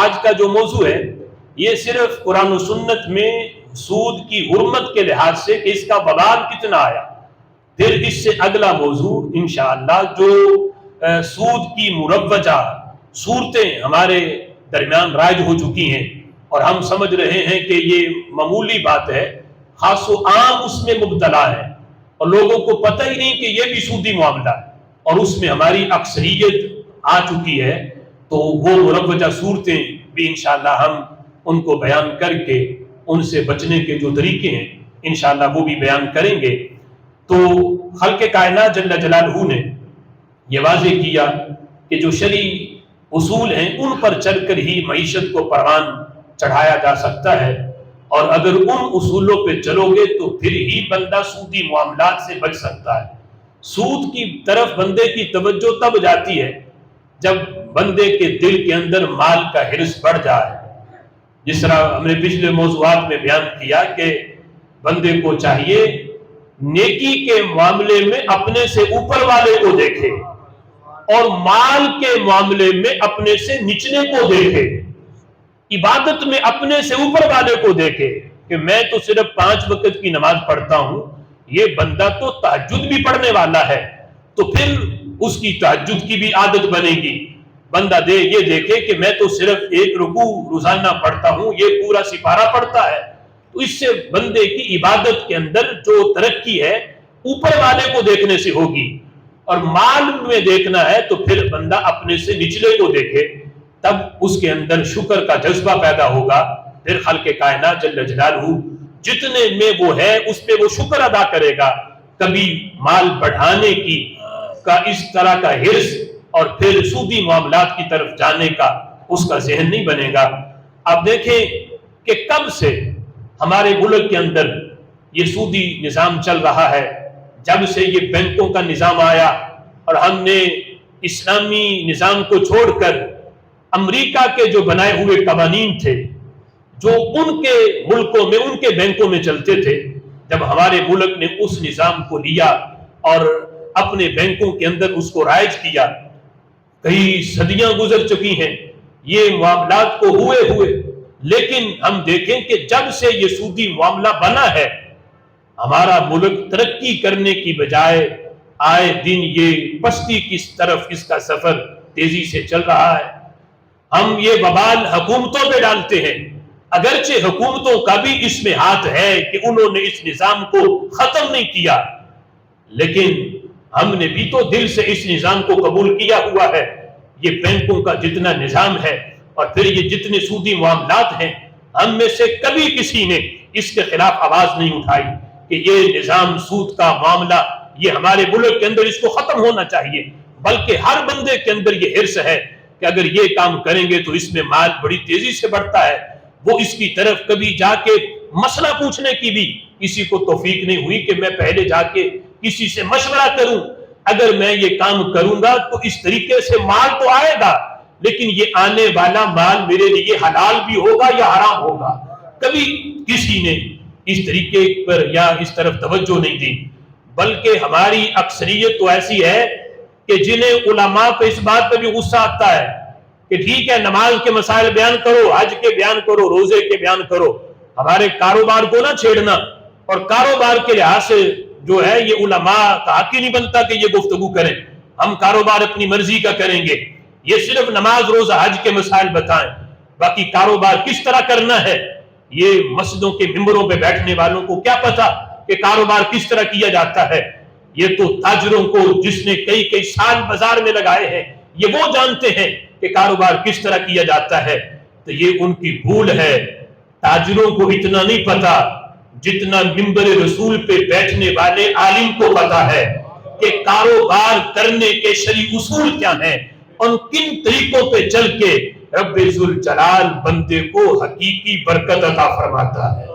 آج کا جو موضوع ہے یہ صرف قرآن و سنت میں سود کی حرمت کے لحاظ سے کہ اس کا وبال کتنا آیا، پھر اس سے اگلا موضوع انشاءاللہ جو سود کی مروجہ صورتیں ہمارے درمیان رائج ہو چکی ہیں اور ہم سمجھ رہے ہیں کہ یہ معمولی بات ہے، خاص و عام اس میں مبتلا ہے اور لوگوں کو پتہ ہی نہیں کہ یہ بھی سودی معاملہ ہے اور اس میں ہماری اکثریت آ چکی ہے، تو وہ مروجہ صورتیں بھی انشاءاللہ ہم ان کو بیان کر کے ان سے بچنے کے جو طریقے ہیں انشاءاللہ وہ بھی بیان کریں گے۔ تو خالق کائنات جل جلالہ نے یہ واضح کیا کہ جو شرعی اصول ہیں ان پر چل کر ہی معیشت کو پروان چڑھایا جا سکتا ہے، اور اگر ان اصولوں پہ چلو گے تو پھر ہی بندہ سودی معاملات سے بچ سکتا ہے۔ سود کی طرف بندے کی توجہ تب جاتی ہے جب بندے کے دل کے اندر مال کا حرص بڑھ جائے، جس طرح ہم نے پچھلے موضوعات میں بیان کیا کہ بندے کو چاہیے نیکی کے معاملے میں اپنے سے اوپر والے کو دیکھے اور مال کے معاملے میں اپنے سے نچلے کو دیکھے، عبادت میں اپنے سے اوپر والے کو دیکھے کہ میں تو صرف 5 وقت کی نماز پڑھتا ہوں، یہ بندہ تو تہجد بھی پڑھنے والا ہے، تو پھر اس کی تہجد کی بھی عادت بنے گی۔ بندہ یہ دیکھے کہ میں تو صرف 1 رکوع روزانہ پڑھتا ہوں، یہ پورا سپارہ پڑھتا ہے، تو اس سے بندے کی عبادت کے اندر جو ترقی ہے اوپر والے کو دیکھنے سے ہوگی، اور مال میں دیکھنا ہے تو پھر بندہ اپنے سے نچلے کو دیکھے، تب اس کے اندر شکر کا جذبہ پیدا ہوگا، پھر خالق کائنات جل جلالہ جتنے میں وہ ہے اس پہ وہ شکر ادا کرے گا، کبھی مال بڑھانے کی کا اس طرح کا حرص اور پھر سودی معاملات کی طرف جانے کا اس کا ذہن نہیں بنے گا۔ اب دیکھیں کہ کب سے ہمارے ملک کے اندر یہ سودی نظام چل رہا ہے، جب سے یہ بینکوں کا نظام آیا اور ہم نے اسلامی نظام کو چھوڑ کر امریکہ کے جو بنائے ہوئے قوانین تھے جو ان کے ملکوں میں ان کے بینکوں میں چلتے تھے، جب ہمارے ملک نے اس نظام کو لیا اور اپنے بینکوں کے اندر اس کو رائج کیا، کئی صدیاں گزر چکی ہیں یہ معاملات کو ہوئے، لیکن ہم دیکھیں کہ جب سے یہ سودی معاملہ بنا ہے ہمارا ملک ترقی کرنے کی بجائے آئے دن یہ پستی کی طرف اس کا سفر تیزی سے چل رہا ہے۔ ہم یہ وبال حکومتوں پہ ڈالتے ہیں، اگرچہ حکومتوں کا بھی اس میں ہاتھ ہے کہ انہوں نے اس نظام کو ختم نہیں کیا، لیکن ہم نے بھی تو دل سے اس نظام کو قبول کیا ہوا ہے۔ یہ بینکوں کا جتنا نظام ہے اور پھر یہ جتنے سودی معاملات ہیں، ہم میں سے کبھی کسی نے اس کے خلاف آواز نہیں اٹھائی کہ یہ نظام سود کا معاملہ یہ ہمارے ملک کے اندر اس کو ختم ہونا چاہیے، بلکہ ہر بندے کے اندر یہ حرص ہے کہ اگر یہ کام کریں گے تو اس میں مال بڑی تیزی سے بڑھتا ہے۔ وہ اس کی طرف کبھی جا کے مسئلہ پوچھنے کی بھی کسی کو توفیق نہیں ہوئی کہ میں پہلے جا کے کسی سے مشورہ کروں، اگر میں یہ کام کروں گا تو اس طریقے سے مال تو آئے گا، لیکن یہ آنے والا مال میرے لیے حلال بھی ہوگا یا حرام ہوگا۔ کبھی کسی نے اس طریقے پر یا اس طرف توجہ نہیں دی، بلکہ ہماری اکثریت تو ایسی ہے کہ جنہیں علماء پہ اس بات پہ بھی غصہ آتا ہے کہ ٹھیک ہے نماز کے مسائل بیان کرو، حج کے بیان کرو، روزے کے بیان کرو، ہمارے کاروبار کو نہ چھیڑنا، اور کاروبار کے لحاظ سے جو ہے یہ علماء کا حق ہی نہیں بنتا کہ یہ گفتگو کریں، ہم کاروبار اپنی مرضی کا کریں گے، یہ صرف نماز روزہ حج کے مسائل بتائیں، باقی کاروبار کس طرح کرنا ہے یہ مسجدوں کے ممبروں پہ بیٹھنے والوں کو کیا پتا کہ کاروبار کس طرح کیا جاتا ہے؟ یہ تو تاجروں کو جس نے کئی سال بازار میں لگائے ہیں یہ وہ جانتے ہیں کہ کاروبار کس طرح کیا جاتا ہے۔ تو یہ ان کی بھول ہے، تاجروں کو اتنا نہیں پتا جتنا ممبر رسول پہ بیٹھنے والے عالم کو پتا ہے کہ کاروبار کرنے کے شرعی اصول کیا ہیں، ان کن طریقوں پہ چل کے رب ذوالجلال بندے کو حقیقی برکت عطا فرماتا ہے۔